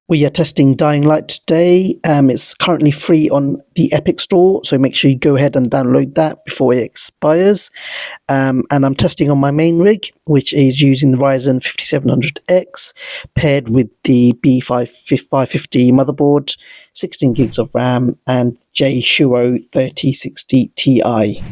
We are testing Dying Light today. It's currently free on the Epic Store, so make sure you go ahead and download that before it expires. And I'm testing on my main rig, which is using the Ryzen 5700X paired with the B550 motherboard, 16 gigs of RAM, and Jieshuo 3060 Ti.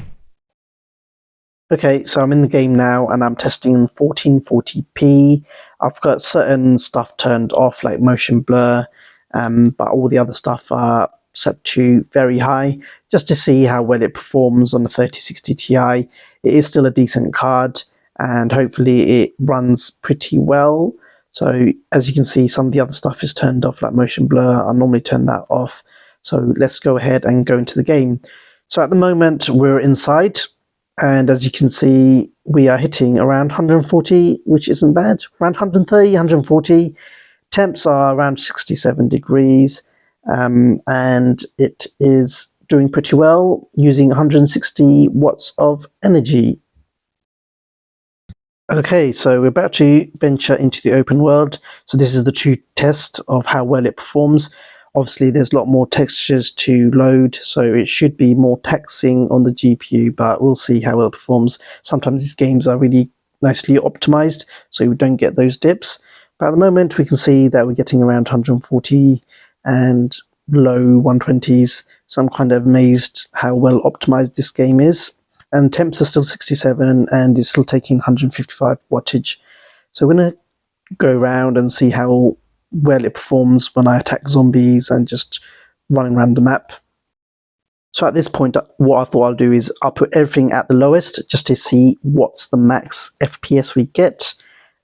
Okay, so I'm in the game now and I'm testing in 1440p. I've got certain stuff turned off like motion blur, but all the other stuff are set to very high just to see how well it performs on the 3060 Ti. It is still a decent card and hopefully it runs pretty well. So as you can see, some of the other stuff is turned off like motion blur. I normally turn that off. So let's go ahead and go into the game. So at the moment we're inside. And as you can see, we are hitting around 140, which isn't bad. Around 130, 140. Temps are around 67 degrees. And it is doing pretty well, using 160 watts of energy. Okay, so we're about to venture into the open world. So this is the true test of how well it performs. Obviously, there's a lot more textures to load, so it should be more taxing on the GPU, but we'll see how well it performs. Sometimes these games are really nicely optimized, so we don't get those dips. But at the moment, we can see that we're getting around 140 and low 120s, so I'm kind of amazed how well optimized this game is. And temps are still 67, and it's still taking 155 wattage. So we're going to go around and see how well it performs when I attack zombies and just running around the map. So at this point, what I thought I'll do is I'll put everything at the lowest just to see what's the max FPS we get,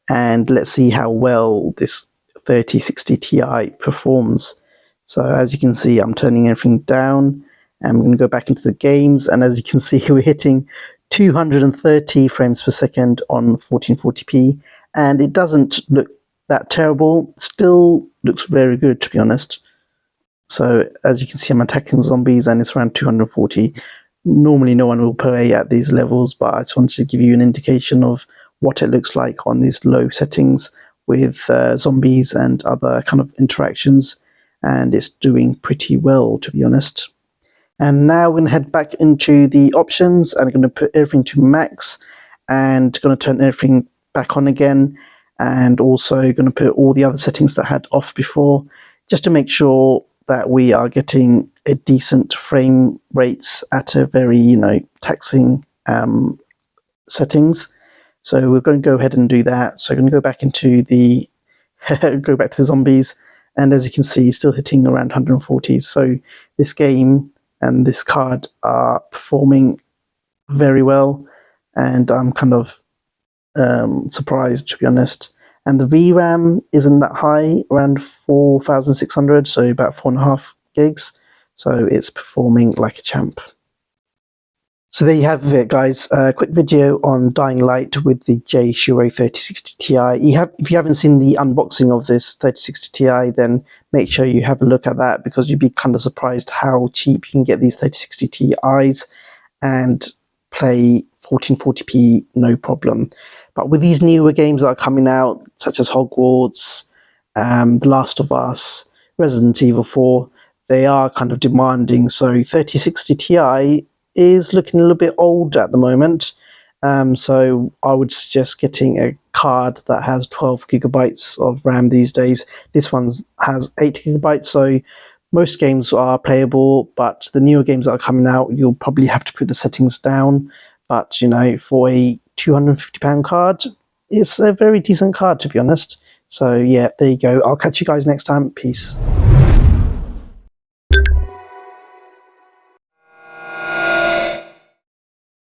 and let's see how well this 3060 Ti performs. So as you can see, I'm turning everything down, and I'm going to go back into the games, and as you can see, we're hitting 230 frames per second on 1440p, and it doesn't look that terrible. Still looks very good, to be honest. So as you can see, I'm attacking zombies and it's around 240. Normally no one will play at these levels, but I just wanted to give you an indication of what it looks like on these low settings with zombies and other kind of interactions, and it's doing pretty well, to be honest. And now we're going to head back into the options, and I'm going to put everything to max and going to turn everything back on again, and also going to put all the other settings that I had off before, just to make sure that we are getting a decent frame rates at a very, taxing settings. So we're going to go ahead and do that. So I'm going to go back into the go back to the zombies, and as you can see, still hitting around 140s. So this game and this card are performing very well, and I'm kind of surprised, to be honest. And the VRAM isn't that high, around 4,600, so about 4.5 gigs. So it's performing like a champ. So there you have it, guys. A quick video on Dying Light with the Jieshuo 3060 Ti. If you haven't seen the unboxing of this 3060 Ti, then make sure you have a look at that, because you'd be kind of surprised how cheap you can get these 3060 Ti's and play 1440p no problem. But with these newer games that are coming out, such as Hogwarts, The Last of Us, Resident Evil 4, they are kind of demanding. So 3060 Ti is looking a little bit old at the moment. So I would suggest getting a card that has 12 gigabytes of RAM these days. This one has 8 gigabytes, so most games are playable, but the newer games that are coming out, you'll probably have to put the settings down. But, for a £250 card, it's a very decent card, to be honest. So, yeah, there you go. I'll catch you guys next time. Peace.